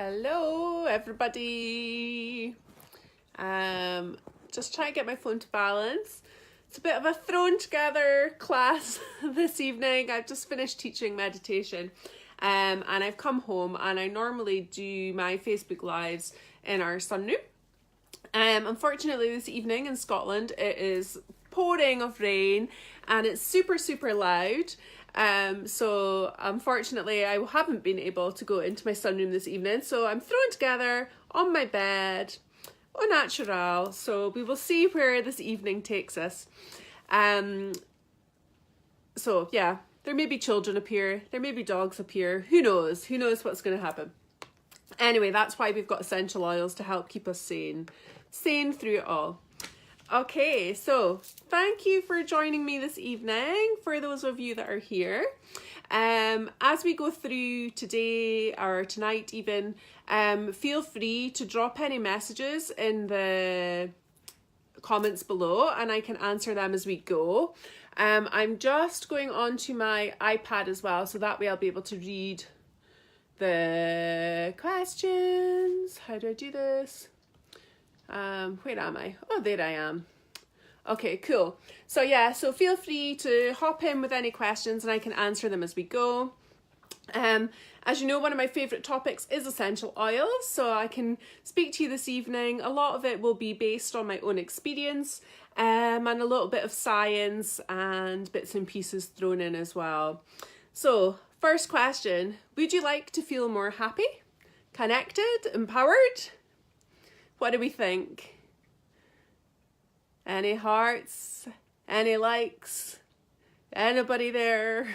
Hello, everybody. Just trying to get my phone to balance. It's a bit of a thrown together class this evening. I've just finished teaching meditation, and I've come home, and I normally do my Facebook Lives in our sunroom. Unfortunately, this evening in Scotland, it is pouring of rain, and it's super, super loud. So unfortunately I haven't been able to go into my sunroom this evening, so I'm thrown together on my bed au natural. So we will see where this evening takes us. So yeah, there may be children up here, there may be dogs up here, who knows what's going to happen. Anyway, that's why we've got essential oils to help keep us sane through it all. Okay, so thank you for joining me this evening, for those of you that are here. As we go through today or tonight even, feel free to drop any messages in the comments below and I can answer them as we go. I'm just going on to my iPad as well, so that way I'll be able to read the questions. How do I do this? Where am I? Oh, there I am. Okay, cool. So yeah, so feel free to hop in with any questions and I can answer them as we go. As you know, one of my favourite topics is essential oils, so I can speak to you this evening. A lot of it will be based on my own experience, and a little bit of science and bits and pieces thrown in as well. So, first question, would you like to feel more happy, connected, empowered? What do we think? Any hearts? Any likes? Anybody there?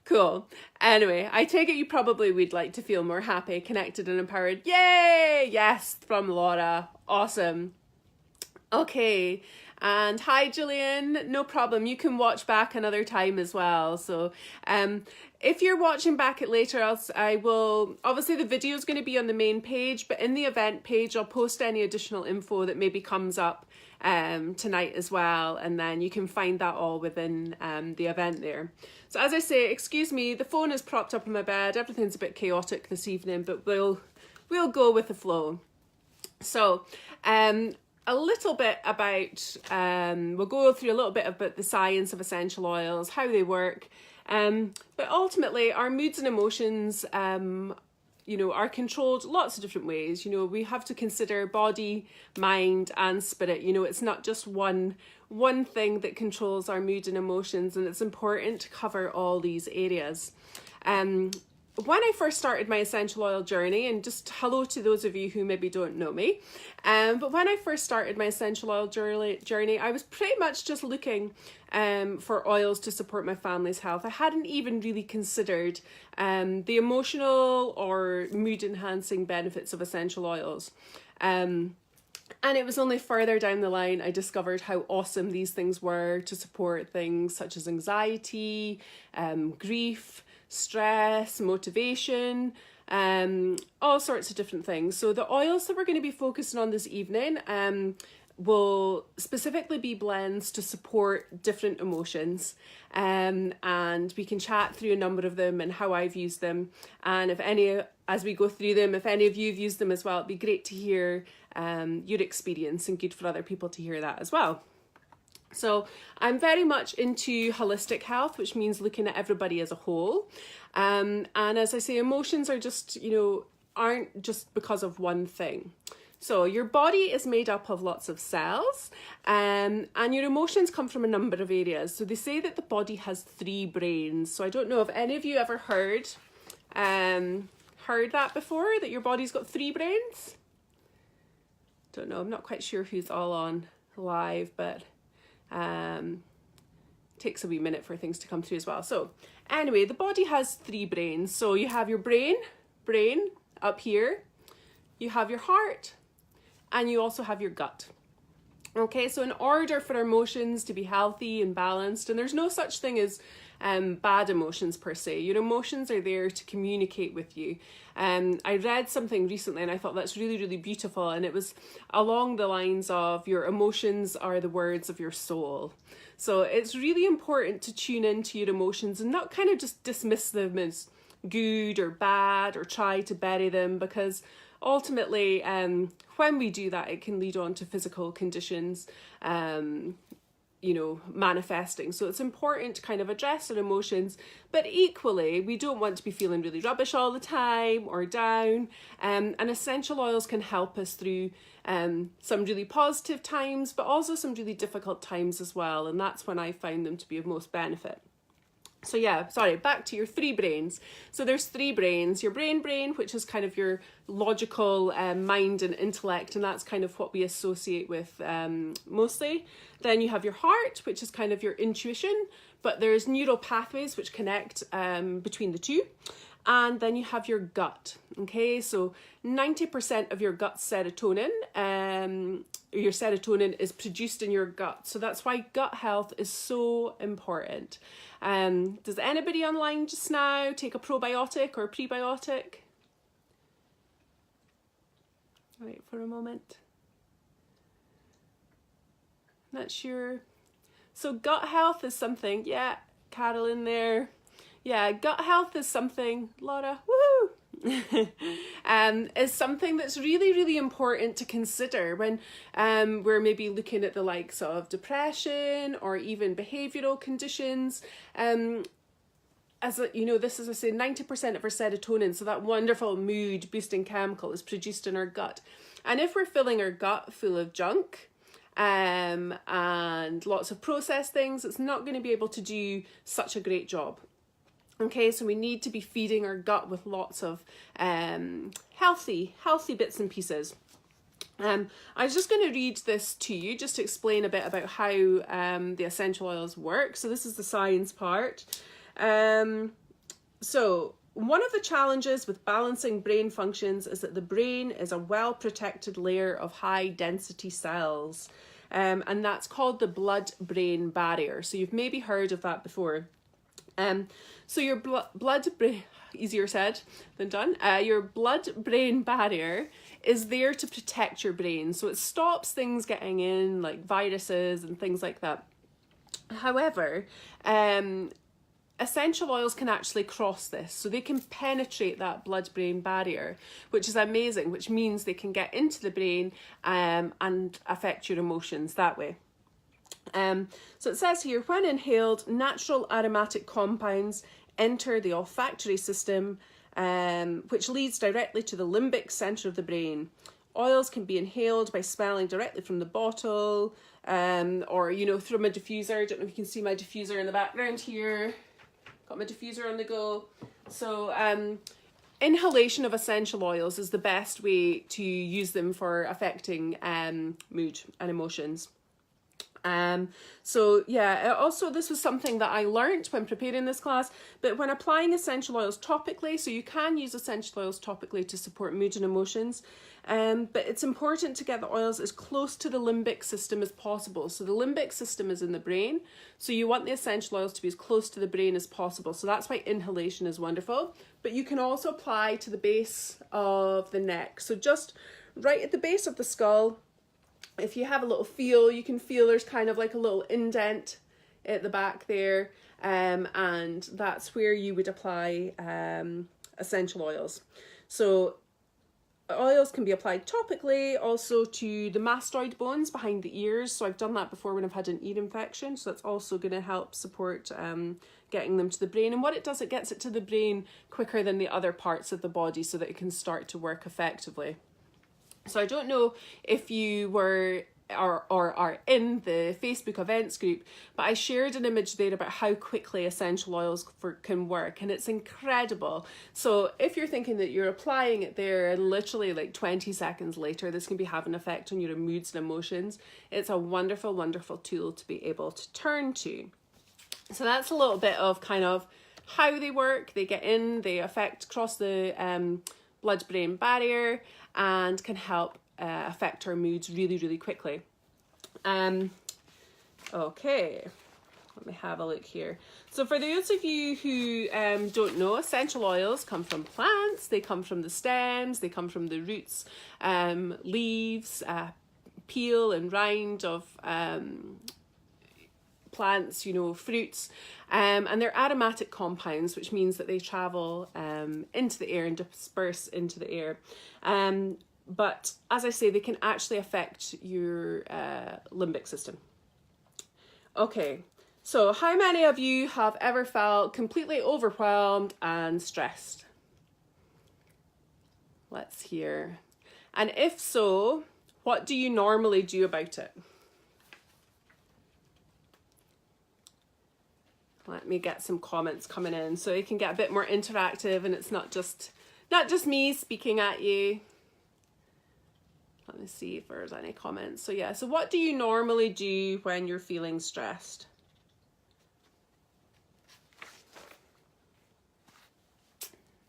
Cool. Anyway, I take it you probably would like to feel more happy, connected and empowered. Yay! Yes, from Laura. Awesome. Okay. And hi, Gillian. No problem. You can watch back another time as well. So if you're watching back it later, I will, obviously the video is going to be on the main page, but in the event page, I'll post any additional info that maybe comes up tonight as well. And then you can find that all within the event there. So as I say, excuse me, the phone is propped up in my bed. Everything's a bit chaotic this evening, but we'll go with the flow. So, a little bit about, we'll go through a little bit about the science of essential oils, how they work, but ultimately our moods and emotions, are controlled lots of different ways. We have to consider body, mind and spirit. It's not just one thing that controls our mood and emotions, and it's important to cover all these areas. When I first started my essential oil journey, and just hello to those of you who maybe don't know me, but when I first started my essential oil journey, I was pretty much just looking for oils to support my family's health. I hadn't even really considered the emotional or mood enhancing benefits of essential oils. And it was only further down the line I discovered how awesome these things were to support things such as anxiety, grief, stress, motivation, all sorts of different things. So the oils that we're going to be focusing on this evening will specifically be blends to support different emotions, and we can chat through a number of them and how I've used them, and as we go through them, if any of you have used them as well, it'd be great to hear your experience, and good for other people to hear that as well. So I'm very much into holistic health, which means looking at everybody as a whole. And as I say, emotions are just, aren't just because of one thing. So your body is made up of lots of cells, and your emotions come from a number of areas. So they say that the body has 3 brains. So I don't know if any of you ever heard that before, that your body's got 3 brains. Don't know, I'm not quite sure who's all on live, but takes a wee minute for things to come through as well. So anyway, the body has 3 brains. So you have your brain up here, you have your heart, and you also have your gut. Okay, so in order for our emotions to be healthy and balanced, and there's no such thing as bad emotions per se. Your emotions are there to communicate with you. I read something recently and I thought that's really, really beautiful, and it was along the lines of your emotions are the words of your soul. So it's really important to tune into your emotions and not kind of just dismiss them as good or bad or try to bury them, because ultimately when we do that, it can lead on to physical conditions manifesting. So it's important to kind of address our emotions, but equally we don't want to be feeling really rubbish all the time or down, and essential oils can help us through some really positive times, but also some really difficult times as well, and that's when I find them to be of most benefit. So yeah, sorry, back to your three brains. So there's three brains. Your brain, which is kind of your logical mind and intellect, and that's kind of what we associate with mostly. Then you have your heart, which is kind of your intuition, but there's neural pathways which connect between the two. And then you have your gut. Okay, so 90% of your gut serotonin, your serotonin is produced in your gut. So that's why gut health is so important. Does anybody online just now take a probiotic or a prebiotic? Wait for a moment. Not sure. So gut health is something, yeah, Carol in there. Yeah, gut health is something, Laura, woohoo! Is something that's really, really important to consider when we're maybe looking at the likes of depression or even behavioural conditions. As you know, this is, I say, 90% of our serotonin, so that wonderful mood boosting chemical is produced in our gut. And if we're filling our gut full of junk, and lots of processed things, it's not going to be able to do such a great job. Okay, so we need to be feeding our gut with lots of healthy bits and pieces. I was just going to read this to you just to explain a bit about how the essential oils work. So this is the science part. So one of the challenges with balancing brain functions is that the brain is a well-protected layer of high-density cells. And that's called the blood-brain barrier. So you've maybe heard of that before. So your blood-brain, easier said than done, your blood-brain barrier is there to protect your brain. So it stops things getting in, like viruses and things like that. However, essential oils can actually cross this. So they can penetrate that blood-brain barrier, which is amazing, which means they can get into the brain and affect your emotions that way. So it says here, when inhaled, natural aromatic compounds enter the olfactory system, which leads directly to the limbic center of the brain. Oils can be inhaled by smelling directly from the bottle, or, through my diffuser. I don't know if you can see my diffuser in the background here. Got my diffuser on the go. So inhalation of essential oils is the best way to use them for affecting mood and emotions. So yeah, also this was something that I learned when preparing this class, but when applying essential oils topically, so you can use essential oils topically to support mood and emotions, but it's important to get the oils as close to the limbic system as possible. So the limbic system is in the brain, so you want the essential oils to be as close to the brain as possible. So that's why inhalation is wonderful, but you can also apply to the base of the neck. So just right at the base of the skull, if you have a little feel, you can feel there's kind of like a little indent at the back there, and that's where you would apply essential oils. So oils can be applied topically also to the mastoid bones behind the ears. So I've done that before when I've had an ear infection, so that's also going to help support getting them to the brain. And what it does, it gets it to the brain quicker than the other parts of the body so that it can start to work effectively. So I don't know if you were or are in the Facebook events group, but I shared an image there about how quickly essential oils can work, and it's incredible. So if you're thinking that you're applying it there and literally like 20 seconds later this can be having an effect on your moods and emotions, it's a wonderful, wonderful tool to be able to turn to. So that's a little bit of kind of how they work. They get in, they cross the blood-brain barrier, and can help affect our moods really, really quickly. Okay, let me have a look here. So for those of you who don't know, essential oils come from plants, they come from the stems, they come from the roots, leaves, peel and rind of plants, you know, fruits, and they're aromatic compounds, which means that they travel into the air and disperse into the air. But as I say, they can actually affect your limbic system. Okay, so how many of you have ever felt completely overwhelmed and stressed? Let's hear. And if so, what do you normally do about it? Let me get some comments coming in so it can get a bit more interactive and it's not just me speaking at you. Let me see if there's any comments. So yeah, so what do you normally do when you're feeling stressed?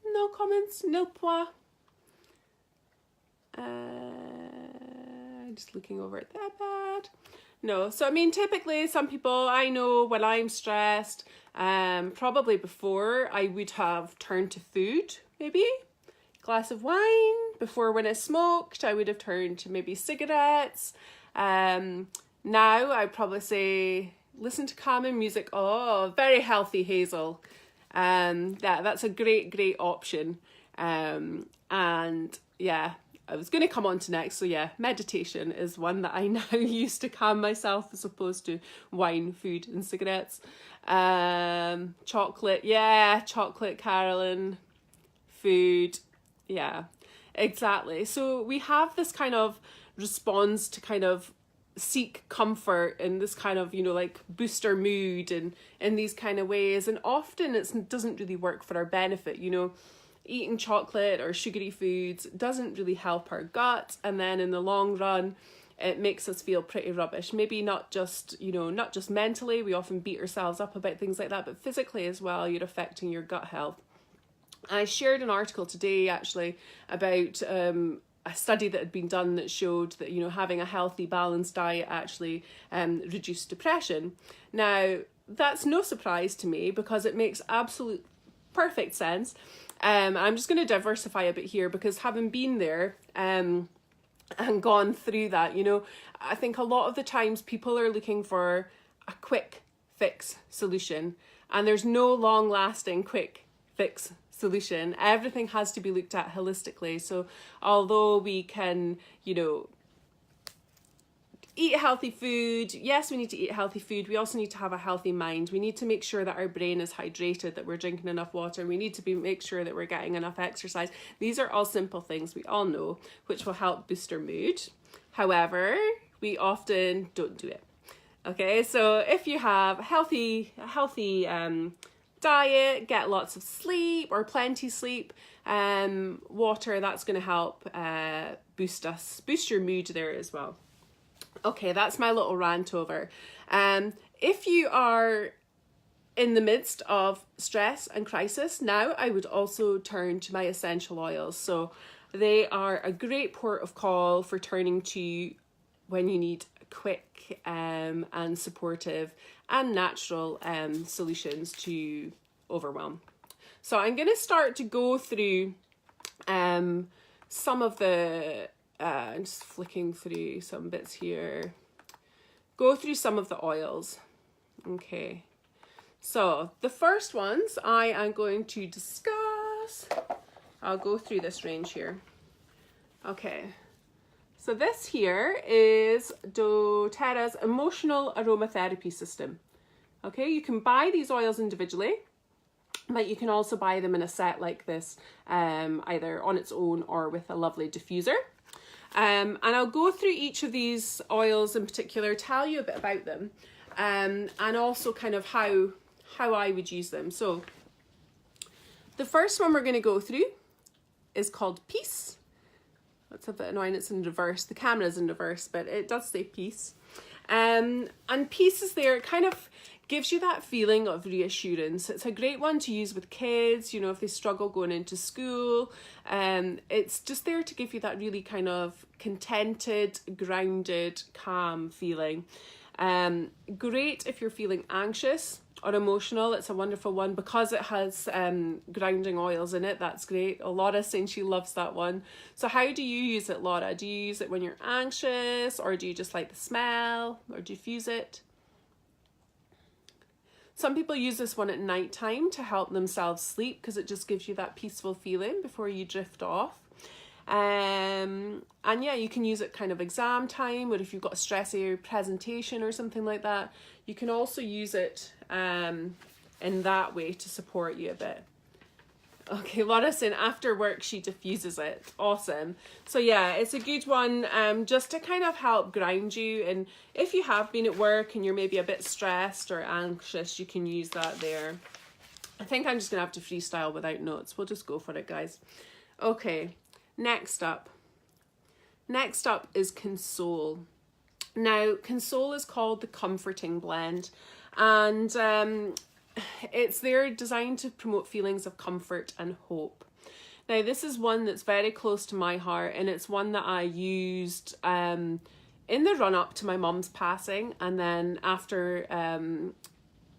No comments, no point. Just looking over at the iPad. No, so I mean, typically some people, I know when I'm stressed, probably before I would have turned to food, maybe glass of wine. Before, when I smoked, I would have turned to maybe cigarettes. Now I'd probably say listen to calming music. Oh, very healthy, Hazel. That's a great option. And yeah, I was going to come on to next. So yeah, meditation is one that I now use to calm myself as opposed to wine, food and cigarettes. Chocolate. Yeah, chocolate, Carolyn. Food. Yeah, exactly. So we have this kind of response to kind of seek comfort in this kind of, you know, like boost our mood and in these kind of ways. And often it doesn't really work for our benefit, you know. Eating chocolate or sugary foods doesn't really help our gut, and then in the long run it makes us feel pretty rubbish. Maybe not just, you know, not just mentally, we often beat ourselves up about things like that, but physically as well, you're affecting your gut health. I shared an article today actually about a study that had been done that showed that, you know, having a healthy balanced diet actually reduced depression. Now that's no surprise to me because it makes absolute perfect sense. I'm just going to diversify a bit here because having been there and gone through that, you know, I think a lot of the times people are looking for a quick fix solution, and there's no long lasting quick fix solution. Everything has to be looked at holistically. So although we can, you know, eat healthy food. Yes, we need to eat healthy food. We also need to have a healthy mind. We need to make sure that our brain is hydrated, that we're drinking enough water. We need to make sure that we're getting enough exercise. These are all simple things we all know, which will help boost our mood. However, we often don't do it. Okay, so if you have a healthy diet, get lots of sleep or plenty sleep, water, that's going to help boost your mood there as well. Okay, that's my little rant over. If you are in the midst of stress and crisis, now I would also turn to my essential oils. So they are a great port of call for turning to when you need quick and supportive and natural solutions to overwhelm. So I'm going to start to go through some of the I'm just flicking through some bits here. Go through some of the oils. Okay. So the first ones I am going to discuss. I'll go through this range here. Okay. So this here is doTERRA's emotional aromatherapy system. Okay, you can buy these oils individually, but you can also buy them in a set like this, either on its own or with a lovely diffuser. And I'll go through each of these oils in particular, tell you a bit about them, and also kind of how I would use them. So the first one we're going to go through is called Peace. That's a bit annoying, it's in reverse. The camera's in reverse, but it does say Peace. And Peace is there, it kind of gives you that feeling of reassurance. It's a great one to use with kids, you know, if they struggle going into school. It's just there to give you that really kind of contented, grounded, calm feeling. Great if you're feeling anxious or emotional. It's a wonderful one because it has grounding oils in it. That's great. Laura's saying she loves that one. So how do you use it, Laura? Do you use it when you're anxious, or do you just like the smell or diffuse it? Some people use this one at nighttime to help themselves sleep because it just gives you that peaceful feeling before you drift off. And yeah, you can use it kind of exam time, or if you've got a stressy presentation or something like that. You can also use it in that way to support you a bit. Okay, Laura saying after work she diffuses it. Awesome. So yeah, it's a good one just to kind of help ground you. And if you have been at work and you're maybe a bit stressed or anxious, you can use that there. I think I'm just going to have to freestyle without notes. We'll just go for it, guys. Okay, next up. Next up is Console. Now, Console is called the Comforting Blend. And it's there designed to promote feelings of comfort and hope. Now, this is one that's very close to my heart, and it's one that I used in the run-up to my mum's passing, and then after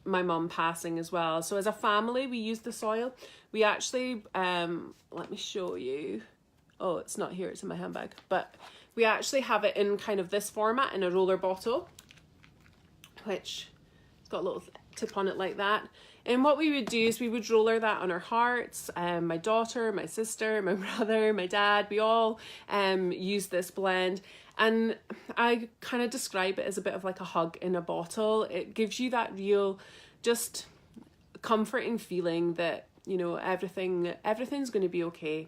my mum passing as well. So as a family, we use this oil. We actually, let me show you. Oh, it's not here, it's in my handbag. But we actually have it in kind of this format in a roller bottle, which it's got a little tip on it like that. And what we would do is we would roller that on our hearts. My daughter, my sister, my brother, my dad, we all use this blend. And I kind of describe it as a bit of like a hug in a bottle. It gives you that real just comforting feeling that, you know, everything's going to be okay.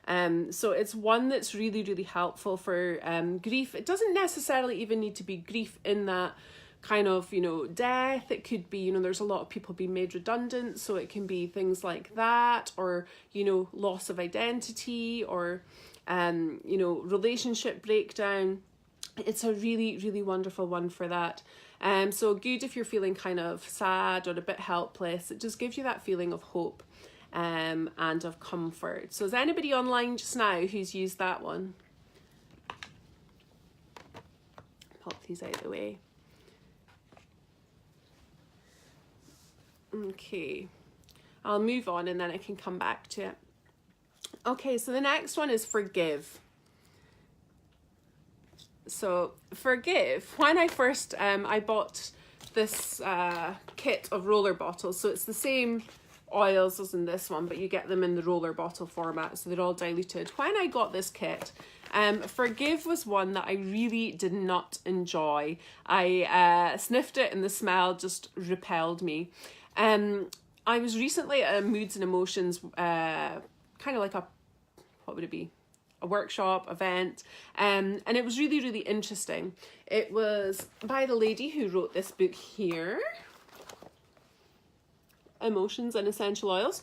So it's one that's really, really helpful for grief. It doesn't necessarily even need to be grief in that kind of, you know, death. It could be, you know, there's a lot of people being made redundant, so it can be things like that, or, you know, loss of identity, or you know, relationship breakdown. It's a really, really wonderful one for that. So good if you're feeling kind of sad or a bit helpless. It just gives you that feeling of hope and of comfort. So is anybody online just now who's used that one? Pop these out of the way. Okay, I'll move on and then I can come back to it. Okay, so the next one is Forgive. So Forgive, when I first, I bought this kit of roller bottles. So it's the same oils as in this one, but you get them in the roller bottle format. So they're all diluted. When I got this kit, Forgive was one that I really did not enjoy. I sniffed it and the smell just repelled me. I was recently at a Moods and Emotions, kind of like a, what would it be? A workshop event, and it was really, really interesting. It was by the lady who wrote this book here, Emotions and Essential Oils.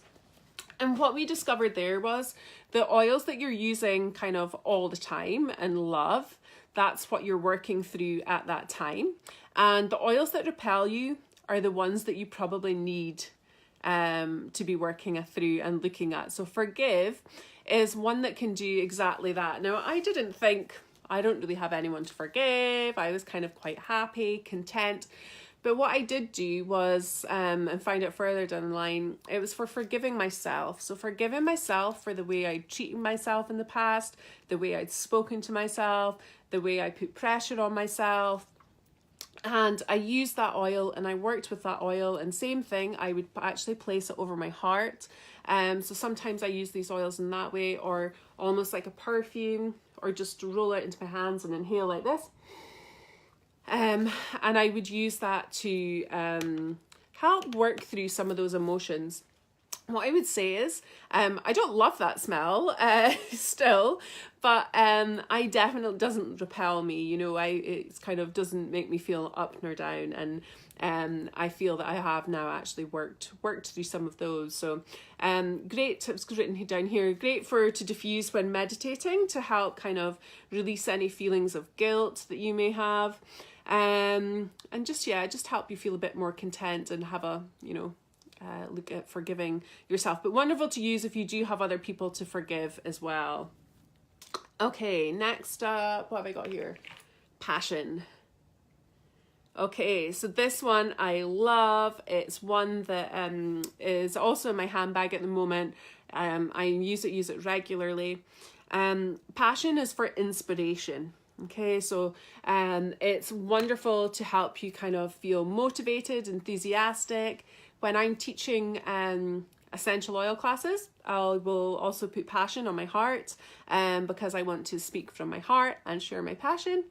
And what we discovered there was the oils that you're using kind of all the time and love, that's what you're working through at that time. And the oils that repel you are the ones that you probably need to be working through and looking at. So Forgive is one that can do exactly that. Now, I don't really have anyone to forgive. I was kind of quite happy, content. But what I did do was, and find out further down the line, it was for forgiving myself. So forgiving myself for the way I treated myself in the past, the way I'd spoken to myself, the way I put pressure on myself. And I used that oil and I worked with that oil, and same thing, I would actually place it over my heart. So sometimes I use these oils in that way, or almost like a perfume, or just roll it into my hands and inhale like this. And I would use that to help work through some of those emotions. What I would say is, I don't love that smell still, but I definitely doesn't repel me. You know, it kind of doesn't make me feel up nor down, and I feel that I have now actually worked through some of those. So great tips written down here. Great to diffuse when meditating, to help kind of release any feelings of guilt that you may have, and just help you feel a bit more content and have a, you know, look at forgiving yourself. But wonderful to use if you do have other people to forgive as well. Okay, next up, what have I got here? Passion. Okay, so this one I love. It's one that is also in my handbag at the moment. I use it regularly. Passion is for inspiration. Okay, so it's wonderful to help you kind of feel motivated, enthusiastic. When I'm teaching essential oil classes, I will also put passion on my heart, because I want to speak from my heart and share my passion.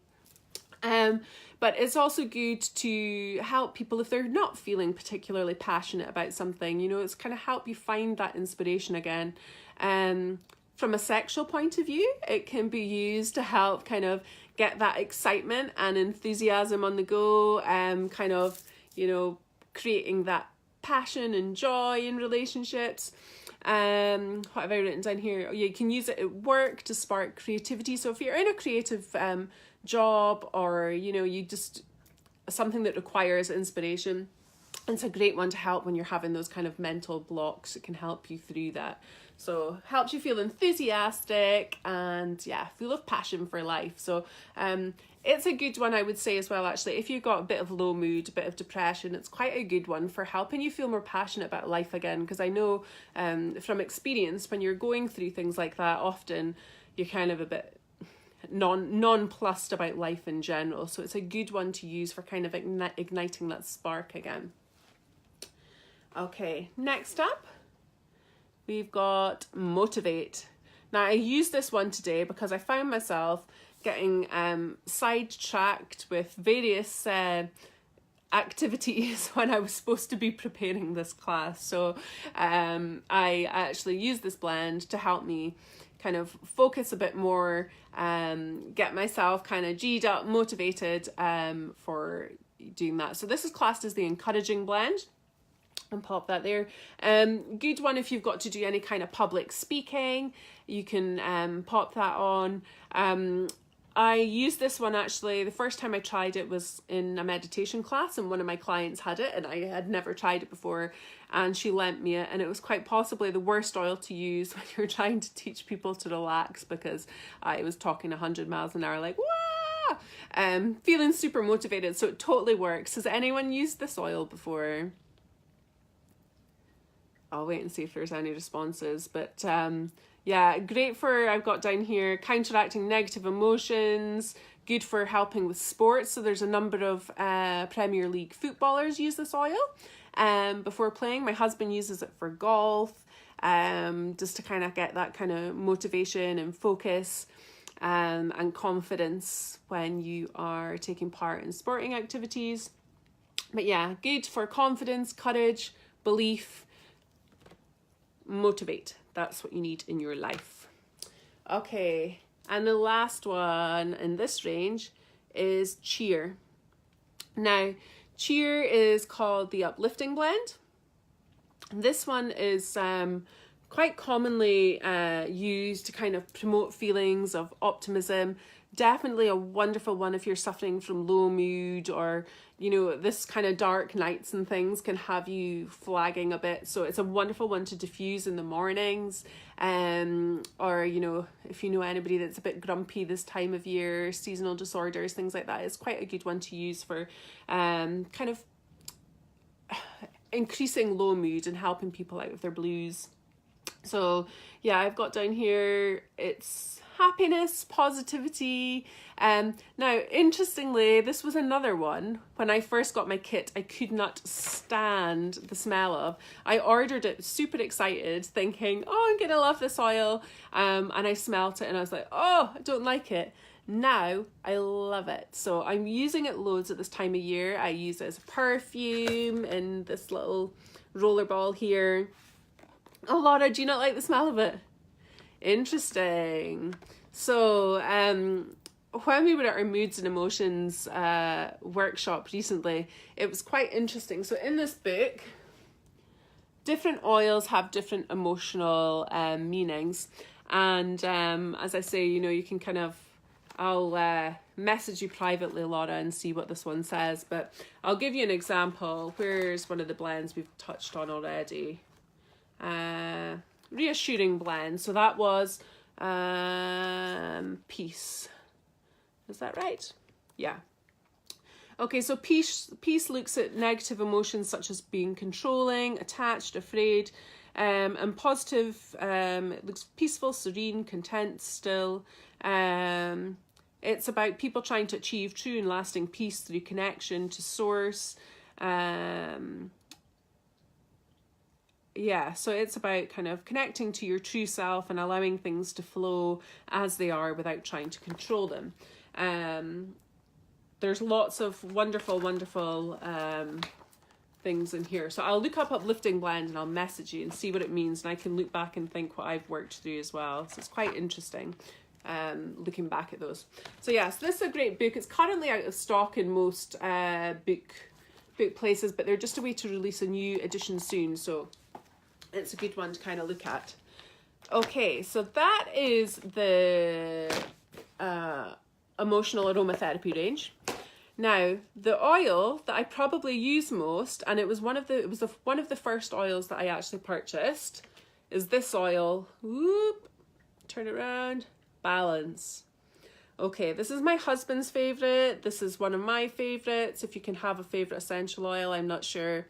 But it's also good to help people if they're not feeling particularly passionate about something. You know, it's kind of help you find that inspiration again. From a sexual point of view, it can be used to help kind of get that excitement and enthusiasm on the go, kind of, you know, creating that passion and joy in relationships. What have I written down here? You can use it at work to spark creativity. So if you're in a creative job, or, you know, you just something that requires inspiration, it's a great one to help when you're having those kind of mental blocks. It can help you through that. So helps you feel enthusiastic and, yeah, full of passion for life. So it's a good one, I would say, as well, actually. If you've got a bit of low mood, a bit of depression, it's quite a good one for helping you feel more passionate about life again. Because I know from experience, when you're going through things like that, often you're kind of a bit nonplussed about life in general. So it's a good one to use for kind of igniting that spark again. Okay, next up, we've got motivate. Now, I used this one today because I found myself getting sidetracked with various activities when I was supposed to be preparing this class. So I actually used this blend to help me kind of focus a bit more, get myself kind of G'd up, motivated for doing that. So this is classed as the encouraging blend. And pop that there. Good one if you've got to do any kind of public speaking. You can pop that on. I used this one actually, the first time I tried it was in a meditation class, and one of my clients had it and I had never tried it before, and she lent me it, and it was quite possibly the worst oil to use when you're trying to teach people to relax, because I was talking 100 miles an hour like, wah! Feeling super motivated, so it totally works. Has anyone used this oil before? I'll wait and see if there's any responses, but yeah, great for, I've got down here, counteracting negative emotions, good for helping with sports. So there's a number of Premier League footballers use this oil before playing. My husband uses it for golf, just to kind of get that kind of motivation and focus and confidence when you are taking part in sporting activities. But yeah, good for confidence, courage, belief, motivate. That's what you need in your life. Okay, and the last one in this range is cheer. Now, cheer is called the uplifting blend. This one is quite commonly used to kind of promote feelings of optimism. Definitely a wonderful one if you're suffering from low mood, or, you know, this kind of dark nights and things can have you flagging a bit. So it's a wonderful one to diffuse in the mornings, or, you know, if you know anybody that's a bit grumpy this time of year, seasonal disorders, things like that, it's quite a good one to use for kind of increasing low mood and helping people out of their blues. So yeah, I've got down here, it's happiness, positivity. Now, interestingly, this was another one. When I first got my kit, I could not stand the smell of. I ordered it super excited, thinking, oh, I'm gonna love this oil. And I smelt it and I was like, oh, I don't like it. Now I love it. So I'm using it loads at this time of year. I use it as a perfume in this little roller ball here. Oh, Laura, do you not like the smell of it? Interesting. So when we were at our moods and emotions workshop recently, it was quite interesting. So in this book, different oils have different emotional meanings. And as I say, you know, you can kind of, I'll message you privately, Laura, and see what this one says. But I'll give you an example. Where's one of the blends we've touched on already? Reassuring blend. So that was peace. Is that right? Yeah. Okay, so peace looks at negative emotions such as being controlling, attached, afraid, and positive. It looks peaceful, serene, content, still. It's about people trying to achieve true and lasting peace through connection to source. Yeah, so it's about kind of connecting to your true self and allowing things to flow as they are without trying to control them. There's lots of wonderful things in here. So I'll look up uplifting blend and I'll message you and see what it means, and I can look back and think what I've worked through as well. So it's quite interesting looking back at those. So yes, this is a great book. It's currently out of stock in most book places, but they're just a way to release a new edition soon, so it's a good one to kind of look at. Okay, so that is the emotional aromatherapy range. Now, the oil that I probably use most, and it was one of the first oils that I actually purchased, is this oil. Whoop, turn it around. Balance. Okay, this is my husband's favorite. This is one of my favorites. If you can have a favorite essential oil, I'm not sure.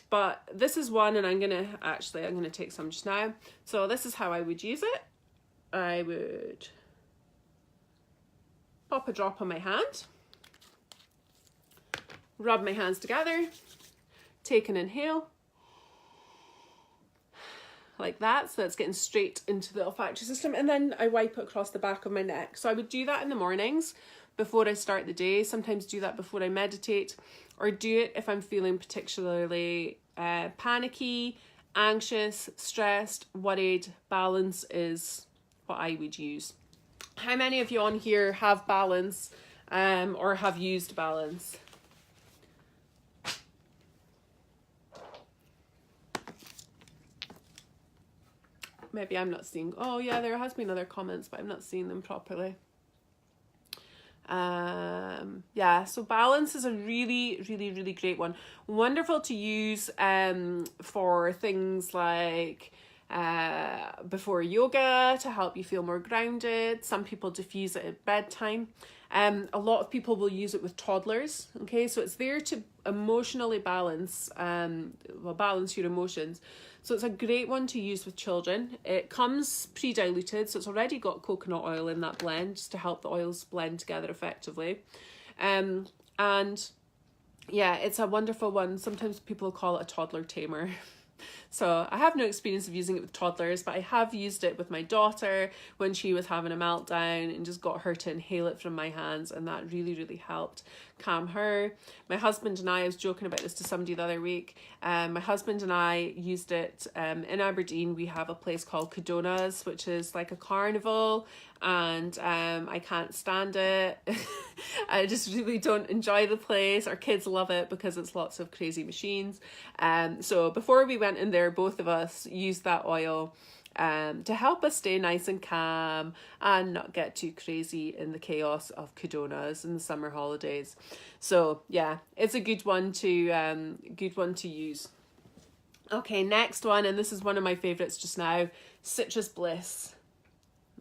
But this is one, and I'm gonna take some just now. So this is how I would use it. I would pop a drop on my hand, rub my hands together, take an inhale, like that, so that's getting straight into the olfactory system, and then I wipe it across the back of my neck. So I would do that in the mornings before I start the day, sometimes do that before I meditate, or do it if I'm feeling particularly panicky, anxious, stressed, worried. Balance is what I would use. How many of you on here have balance or have used balance? Maybe I'm not seeing. Oh yeah, there has been other comments, but I'm not seeing them properly. Yeah, so balance is a really great one. Wonderful to use for things like before yoga to help you feel more grounded. Some people diffuse it at bedtime. A lot of people will use it with toddlers. Okay, so it's there to emotionally balance, balance your emotions. So it's a great one to use with children. It comes pre-diluted, so it's already got coconut oil in that blend just to help the oils blend together effectively. And yeah, it's a wonderful one. Sometimes people call it a toddler tamer. So I have no experience of using it with toddlers, but I have used it with my daughter when she was having a meltdown and just got her to inhale it from my hands, and that really helped calm her. My husband and I was joking about this to somebody the other week. My husband and I used it in Aberdeen. We have a place called Cadona's, which is like a carnival, and I can't stand it. I just really don't enjoy the place. Our kids love it because it's lots of crazy machines. So before we went in there, both of us used that oil to help us stay nice and calm and not get too crazy in the chaos of Cadona's in the summer holidays. So yeah, it's a good one to use. Okay, next one, and this is one of my favorites just now, Citrus Bliss.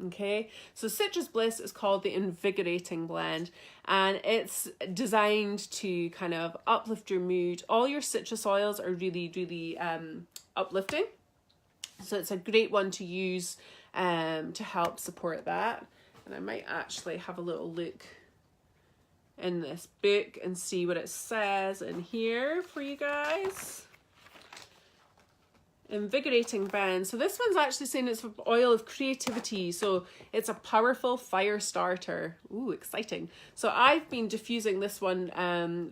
Okay, so Citrus Bliss is called the Invigorating Blend, and it's designed to kind of uplift your mood. All your citrus oils are really uplifting, so it's a great one to use to help support that. And I might actually have a little look in this book and see what it says in here for you guys. Invigorating blend. So this one's actually saying it's oil of creativity, so it's a powerful fire starter. Ooh, exciting. So I've been diffusing this one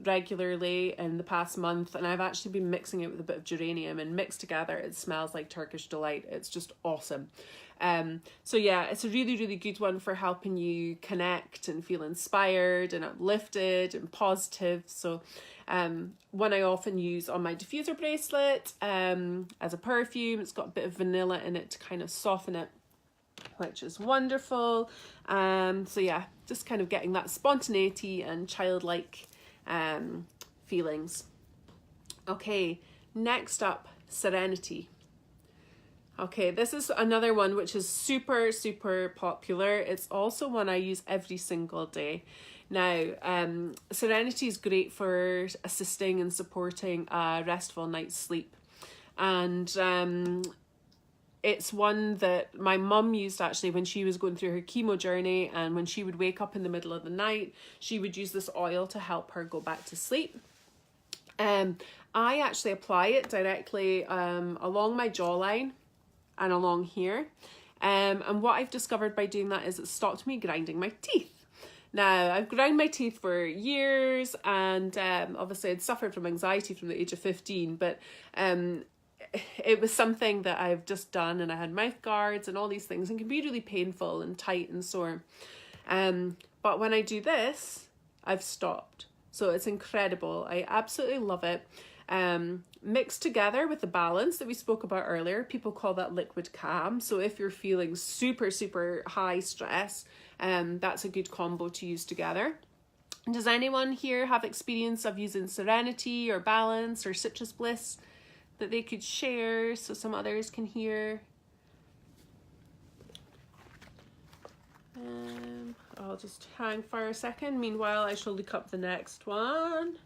regularly in the past month, and I've actually been mixing it with a bit of geranium, and mixed together it smells like Turkish delight. It's just awesome. So yeah, it's a really good one for helping you connect and feel inspired and uplifted and positive. So one I often use on my diffuser bracelet as a perfume. It's got a bit of vanilla in it to kind of soften it, which is wonderful. So yeah, just kind of getting that spontaneity and childlike feelings. Okay, next up, Serenity. Okay, this is another one which is super popular. It's also one I use every single day. Now, Serenity is great for assisting and supporting a restful night's sleep. And it's one that my mum used actually when she was going through her chemo journey, and when she would wake up in the middle of the night, she would use this oil to help her go back to sleep. I actually apply it directly along my jawline and along here. And what I've discovered by doing that is it stopped me grinding my teeth. Now, I've ground my teeth for years, and obviously I'd suffered from anxiety from the age of 15, but it was something that I've just done, and I had mouth guards and all these things, and can be really painful and tight and sore. But when I do this, I've stopped. So it's incredible. I absolutely love it. Mixed together with the balance that we spoke about earlier, people call that liquid calm. So if you're feeling super, super high stress, that's a good combo to use together. Does anyone here have experience of using Serenity or Balance or Citrus Bliss that they could share so some others can hear? I'll just hang for a second. Meanwhile, I shall look up the next one.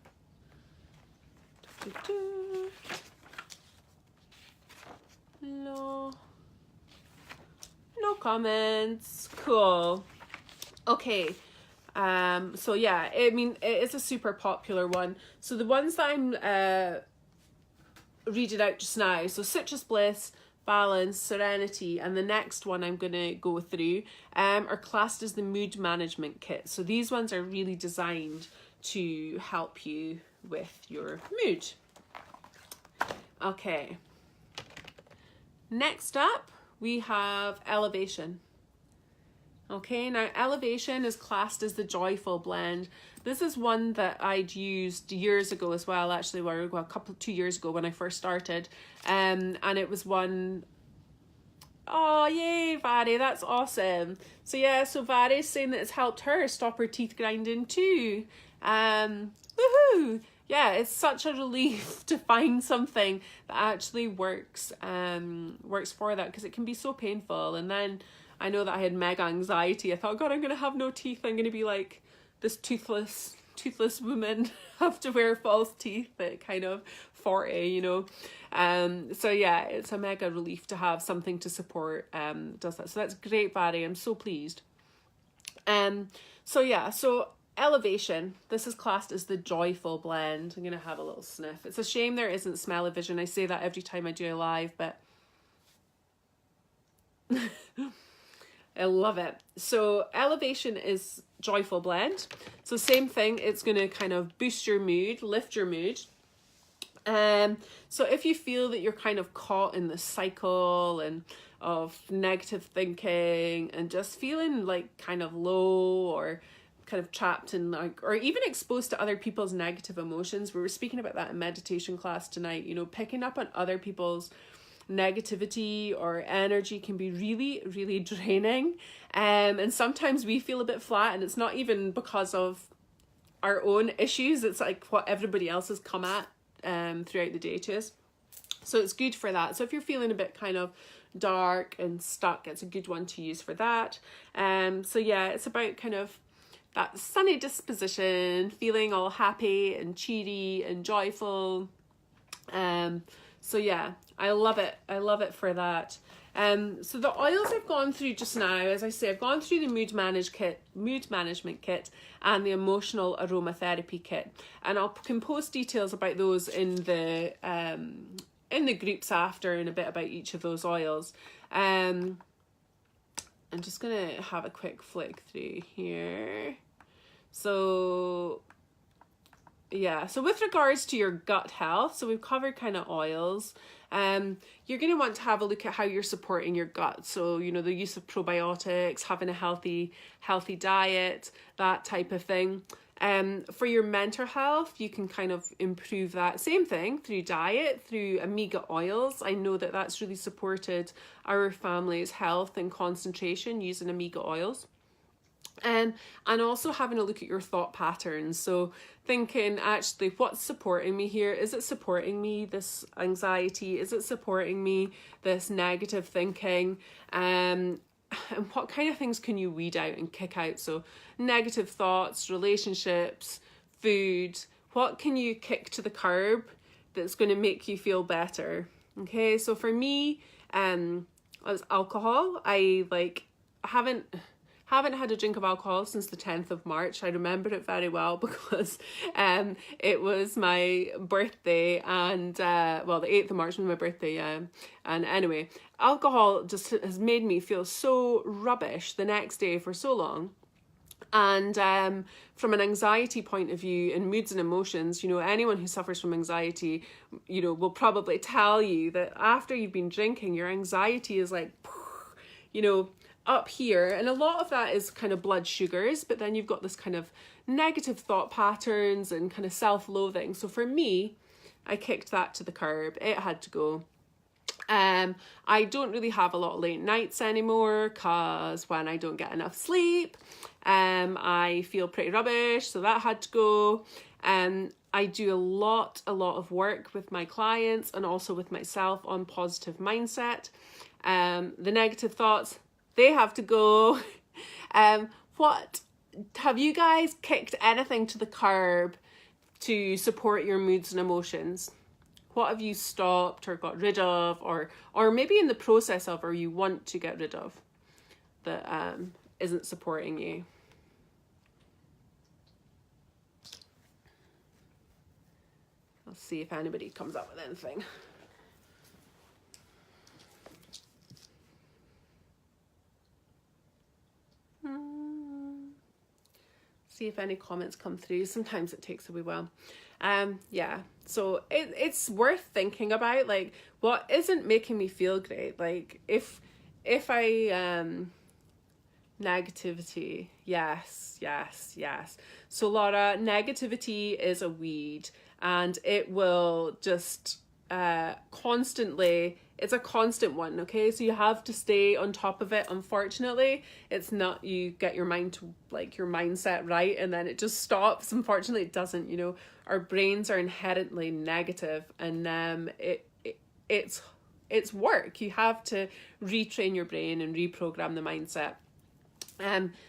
No comments. Cool. Okay. So yeah, I mean, it is a super popular one. So the ones that I'm reading out just now, so Citrus Bliss, Balance, Serenity, and the next one I'm going to go through are classed as the mood management kit. So these ones are really designed to help you with your mood. Okay. Next up, we have Elevation. Okay, now Elevation is classed as the joyful blend. This is one that I'd used years ago as well, actually, well, 2 years ago when I first started. And it was one, oh yay, Vadi, that's awesome. So yeah, so Vadi's saying that it's helped her stop her teeth grinding too. Woohoo! Yeah, it's such a relief to find something that actually works for that, because it can be so painful. And then I know that I had mega anxiety. I thought, God, I'm going to have no teeth. I'm going to be like this toothless woman, have to wear false teeth at kind of 40, you know. So yeah, it's a mega relief to have something to support does that. So that's great, Barry. I'm so pleased. So yeah, so Elevation, this is classed as the joyful blend. I'm going to have a little sniff. It's a shame there isn't smell-o-vision. I say that every time I do a live, but I love it. So Elevation is joyful blend. So same thing, it's going to kind of boost your mood, lift your mood. So if you feel that you're kind of caught in the cycle and of negative thinking and just feeling like kind of low or kind of trapped in, like, or even exposed to other people's negative emotions, we were speaking about that in meditation class tonight, you know, picking up on other people's negativity or energy can be really, really draining. And sometimes we feel a bit flat, and it's not even because of our own issues, it's like what everybody else has come at throughout the day to us. So it's good for that. So if you're feeling a bit kind of dark and stuck, it's a good one to use for that. So yeah, it's about kind of that sunny disposition, feeling all happy and cheery and joyful. So yeah, I love it. I love it for that. So the oils I've gone through just now, as I say, I've gone through the mood management kit and the emotional aromatherapy kit, and I can post details about those in the groups after, and a bit about each of those oils. I'm just gonna have a quick flick through here. So yeah, so with regards to your gut health, so we've covered kind of oils. You're going to want to have a look at how you're supporting your gut. So, you know, the use of probiotics, having a healthy diet, that type of thing. For your mental health, you can kind of improve that. Same thing through diet, through omega oils. I know that that's really supported our family's health and concentration using omega oils. And also having a look at your thought patterns. So thinking, actually, what's supporting me here? Is it supporting me, this anxiety? Is it supporting me, this negative thinking? And what kind of things can you weed out and kick out? So negative thoughts, relationships, food. What can you kick to the curb that's going to make you feel better? Okay, so for me, it was alcohol. I haven't had a drink of alcohol since the 10th of March. I remember it very well because it was my birthday, and well, the 8th of March was my birthday, yeah. And anyway, alcohol just has made me feel so rubbish the next day for so long. And from an anxiety point of view and moods and emotions, you know, anyone who suffers from anxiety, you know, will probably tell you that after you've been drinking, your anxiety is like, you know, up here. And a lot of that is kind of blood sugars, but then you've got this kind of negative thought patterns and kind of self-loathing. So for me, I kicked that to the curb. It had to go. I don't really have a lot of late nights anymore because when I don't get enough sleep, I feel pretty rubbish, so that had to go. I do a lot of work with my clients and also with myself on positive mindset. The negative thoughts, they have to go. What have you guys kicked anything to the curb to support your moods and emotions? What have you stopped or got rid of, or maybe in the process of, or you want to get rid of that isn't supporting you? I'll see if anybody comes up with anything. See if any comments come through. Sometimes it takes a wee while. Yeah, so it's worth thinking about, like, what isn't making me feel great. Like, if I negativity, yes. So Laura, negativity is a weed, and it will just constantly, it's a constant one, okay? So you have to stay on top of it. Unfortunately, it's not you get your mind to, like, your mindset right and then it just stops. Unfortunately, it doesn't. You know, our brains are inherently negative, and it's work. You have to retrain your brain and reprogram the mindset.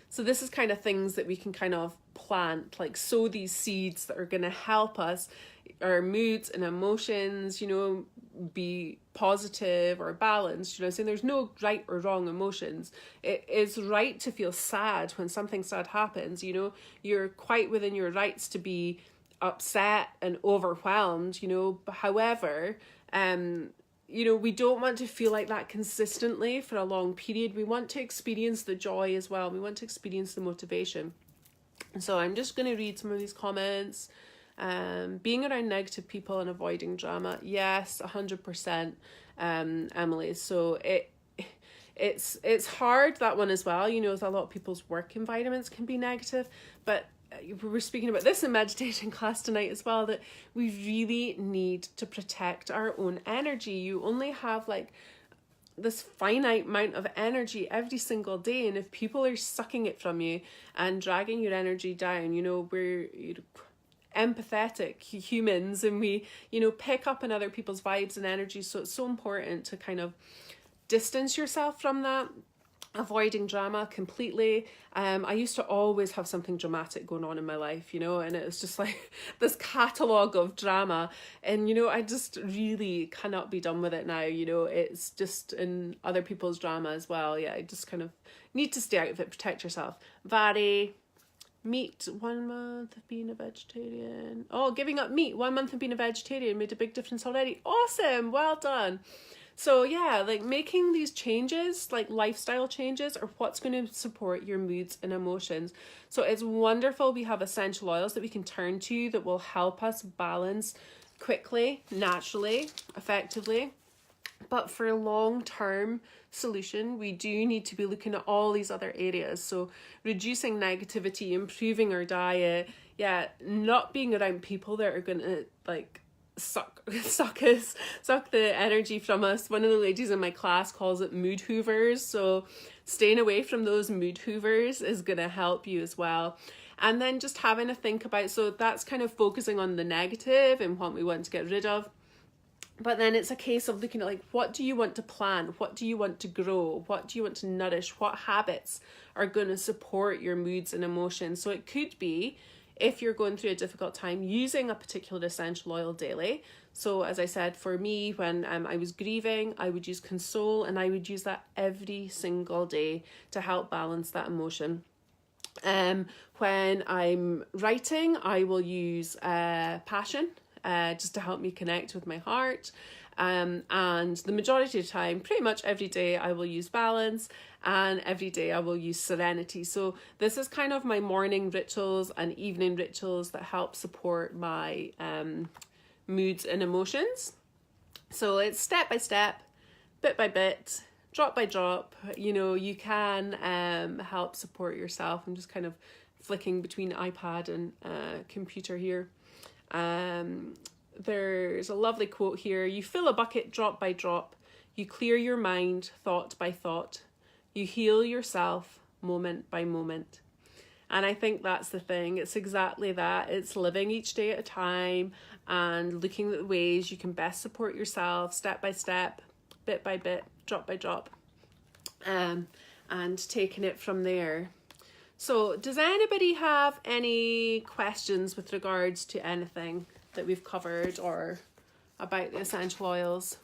So this is kind of things that we can kind of plant, like sow these seeds that are going to help us, our moods and emotions, you know, be positive or balanced. You know, saying there's no right or wrong emotions. It is right to feel sad when something sad happens. You know, you're quite within your rights to be upset and overwhelmed, you know. However, you know, we don't want to feel like that consistently for a long period. We want to experience the joy as well. We want to experience the motivation. So I'm just going to read some of these comments. Being around negative people and avoiding drama. Yes, 100%, Emily. So it's hard, that one as well. You know, a lot of people's work environments can be negative, but we were speaking about this in meditation class tonight as well, that we really need to protect our own energy. You only have like this finite amount of energy every single day, and if people are sucking it from you and dragging your energy down, you know, we're empathetic humans, and we, you know, pick up on other people's vibes and energy. So it's so important to kind of distance yourself from that. Avoiding drama completely. I used to always have something dramatic going on in my life, you know, and it was just like this catalogue of drama, and you know, I just really cannot be done with it now. You know, it's just in other people's drama as well. Yeah, I just kind of need to stay out of it, protect yourself. Vary. Meat, 1 month of being a vegetarian. Oh, giving up meat, 1 month of being a vegetarian made a big difference already. Awesome, well done. So yeah, like making these changes, like lifestyle changes, are what's going to support your moods and emotions. So it's wonderful. We have essential oils that we can turn to that will help us balance quickly, naturally, effectively. But for a long-term solution, we do need to be looking at all these other areas. So reducing negativity, improving our diet, yeah, not being around people that are going to like suck the energy from us. One of the ladies in my class calls it mood hoovers. So staying away from those mood hoovers is going to help you as well. And then just having a think about, so that's kind of focusing on the negative and what we want to get rid of. But then it's a case of looking at, like, what do you want to plant? What do you want to grow? What do you want to nourish? What habits are going to support your moods and emotions? So it could be if you're going through a difficult time, using a particular essential oil daily. So as I said, for me, when I was grieving, I would use Console, and I would use that every single day to help balance that emotion. When I'm writing, I will use Passion, just to help me connect with my heart. And the majority of the time, pretty much every day, I will use Balance, and every day I will use Serenity. So this is kind of my morning rituals and evening rituals that help support my moods and emotions. So it's step by step, bit by bit, drop by drop. You know, you can help support yourself. I'm just kind of flicking between iPad and computer here. There's a lovely quote here. You fill a bucket drop by drop. You clear your mind thought by thought. You heal yourself moment by moment. And I think that's the thing. It's exactly that. It's living each day at a time and looking at the ways you can best support yourself step by step, bit by bit, drop by drop, and taking it from there. So does anybody have any questions with regards to anything that we've covered or about the essential oils?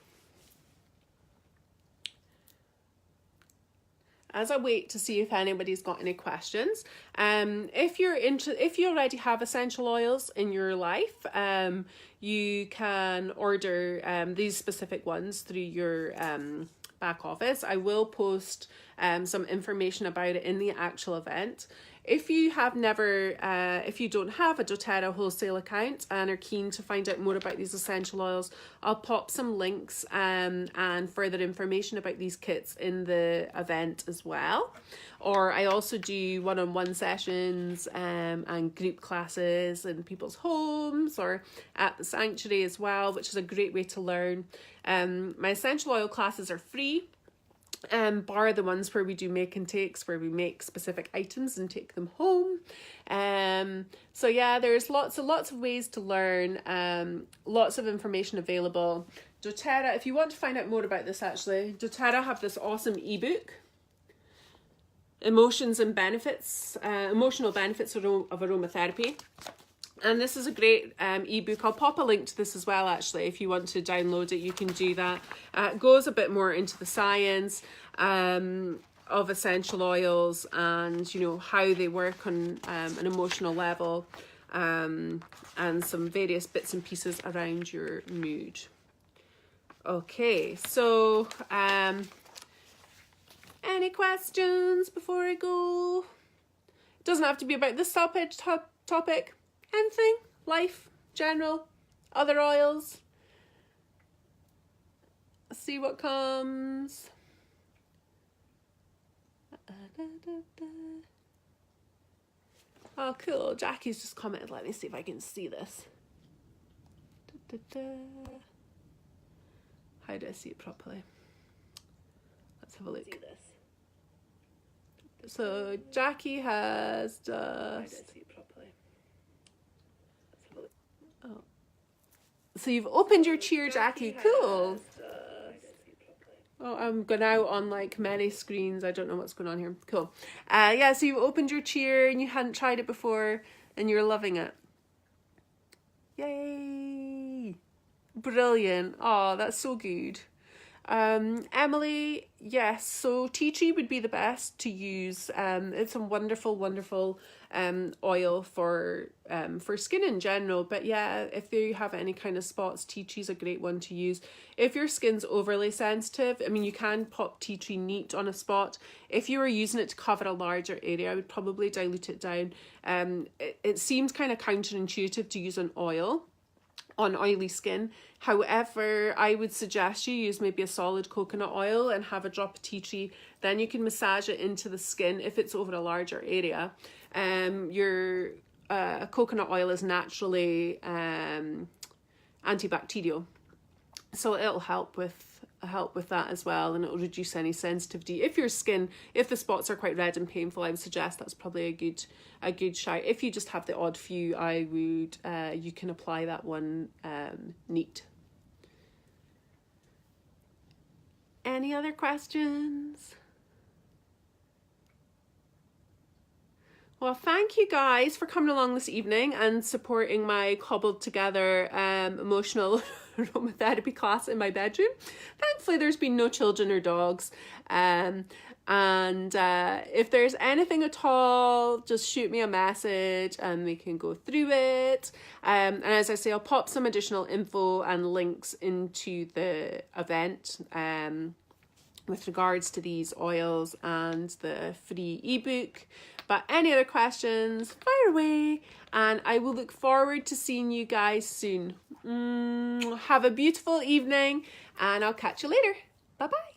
As I wait to see if anybody's got any questions, if you already have essential oils in your life, you can order these specific ones through your back office. I will post some information about it in the actual event. If you have never, if you don't have a doTERRA wholesale account and are keen to find out more about these essential oils, I'll pop some links and further information about these kits in the event as well. Or I also do one-on-one sessions and group classes in people's homes or at the sanctuary as well, which is a great way to learn. My essential oil classes are free. Bar the ones where we do make and takes, where we make specific items and take them home. So yeah, there's lots of ways to learn, lots of information available. doTERRA, if you want to find out more about this, actually, doTERRA have this awesome ebook, Emotional Benefits of Aromatherapy. And this is a great ebook. I'll pop a link to this as well, actually. If you want to download it, you can do that. It goes a bit more into the science of essential oils and, you know, how they work on an emotional level, and some various bits and pieces around your mood. Okay, so any questions before I go? It doesn't have to be about this topic. Anything, life, general, other oils. Let's see what comes. Oh, cool. Jackie's just commented. Let me see if I can see this. How do I see it properly? Let's have a look. See this. So Jackie has just... How do I see it properly? Oh. So you've opened your cheer, Jackie. Cool. Oh, I'm going out on like many screens. I don't know what's going on here. Cool. Yeah, so you've opened your cheer and you hadn't tried it before and you're loving it. Yay. Brilliant. Oh, that's so good. Emily, yes, so tea tree would be the best to use. It's a wonderful oil for skin in general, but yeah, if you have any kind of spots, tea tree is a great one to use. If your skin's overly sensitive, I mean, you can pop tea tree neat on a spot. If you were using it to cover a larger area, I would probably dilute it down. It seems kind of counterintuitive to use an oil on oily skin. However, I would suggest you use maybe a solid coconut oil and have a drop of tea tree. Then you can massage it into the skin if it's over a larger area. Your coconut oil is naturally antibacterial, so it'll help with that as well, and it'll reduce any sensitivity. If the spots are quite red and painful, I would suggest that's probably a good shout. If you just have the odd few, I would you can apply that one neat. Any other questions? Well, thank you guys for coming along this evening and supporting my cobbled together emotional aromatherapy class in my bedroom. Thankfully, there's been no children or dogs. And if there's anything at all, just shoot me a message and we can go through it. And as I say, I'll pop some additional info and links into the event with regards to these oils and the free ebook. But any other questions, fire away. And I will look forward to seeing you guys soon. Have a beautiful evening and I'll catch you later. Bye-bye.